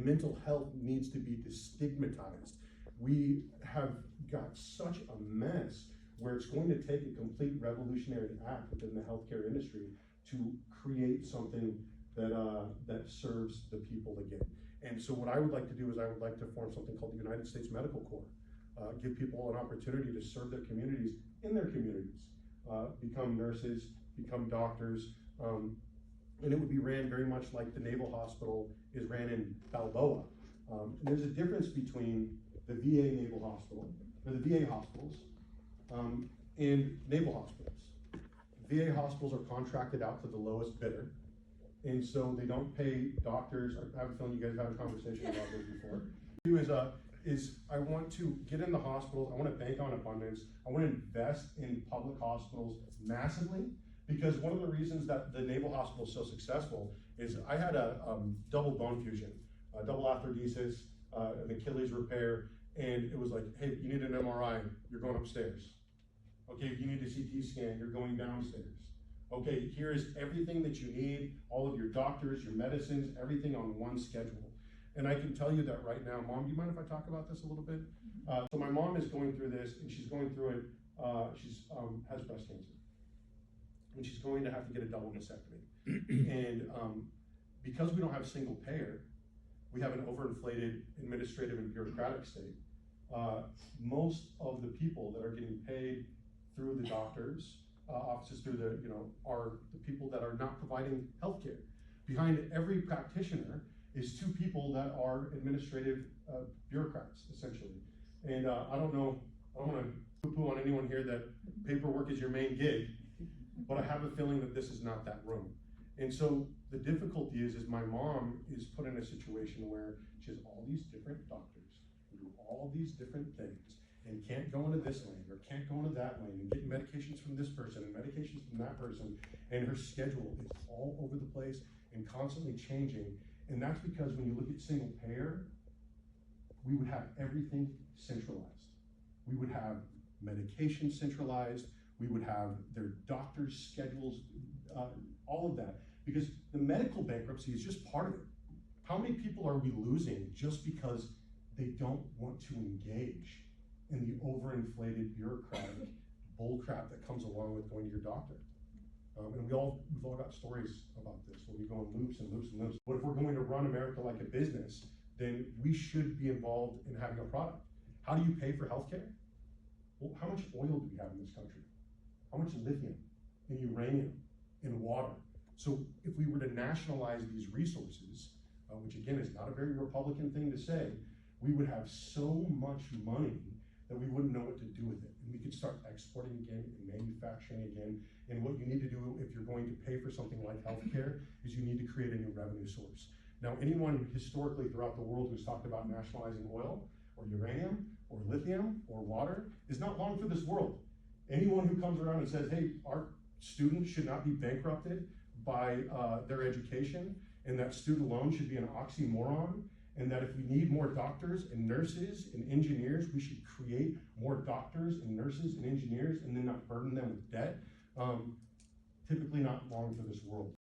mental health needs to be destigmatized. We have got such a mess where it's going to take a complete revolutionary act within the healthcare industry to create something that serves the people again. And so what I would like to do is I would like to form something called the United States Medical Corps. Give people an opportunity to serve their communities in their communities, become nurses, become doctors, and it would be ran very much like the Naval Hospital is ran in Balboa. And there's a difference between the VA Naval Hospital, or the VA hospitals, and naval hospitals. VA hospitals are contracted out to the lowest bidder, and so they don't pay doctors. I have a feeling you guys have had a conversation about this before. I want to get in the hospitals. I want to bank on abundance. I want to invest in public hospitals massively, because one of the reasons that the Naval Hospital is so successful is I had a double bone fusion, a double arthrodesis, an Achilles repair, and it was like, hey, you need an MRI, you're going upstairs. Okay, you need a CT scan, you're going downstairs. Okay, here is everything that you need, all of your doctors, your medicines, everything on one schedule. And I can tell you that right now, Mom, do you mind if I talk about this a little bit? So my mom is going through this, and she's going through it, has breast cancer. And she's going to have to get a double mastectomy. And because we don't have single payer, we have an overinflated administrative and bureaucratic state. Most of the people that are getting paid through the doctors' offices, through are the people that are not providing healthcare. Behind every practitioner is two people that are administrative bureaucrats, essentially. And I don't want to poo-poo on anyone here that paperwork is your main gig, but I have a feeling that this is not that room. And so the difficulty is my mom is put in a situation where she has all these different doctors who do all these different things and can't go into this lane or can't go into that lane and get medications from this person and medications from that person. And her schedule is all over the place and constantly changing. And that's because when you look at single payer, we would have everything centralized. We would have medication centralized. We would have their doctors' schedules, all of that. Because the medical bankruptcy is just part of it. How many people are we losing just because they don't want to engage in the overinflated bureaucratic bullcrap that comes along with going to your doctor? And we've all got stories about this, where we go in loops and loops and loops. But if we're going to run America like a business, then we should be involved in having a product. How do you pay for healthcare? Well, how much oil do we have in this country? How much lithium and uranium and water? So if we were to nationalize these resources, which again is not a very Republican thing to say, we would have so much money that we wouldn't know what to do with it. And we could start exporting again and manufacturing again. And what you need to do if you're going to pay for something like healthcare is you need to create a new revenue source. Now, anyone historically throughout the world who's talked about nationalizing oil or uranium or lithium or water is not long for this world. Anyone who comes around and says, hey, our students should not be bankrupted by their education, and that student loan should be an oxymoron, and that if we need more doctors and nurses and engineers, we should create more doctors and nurses and engineers and then not burden them with debt, typically not long for this world.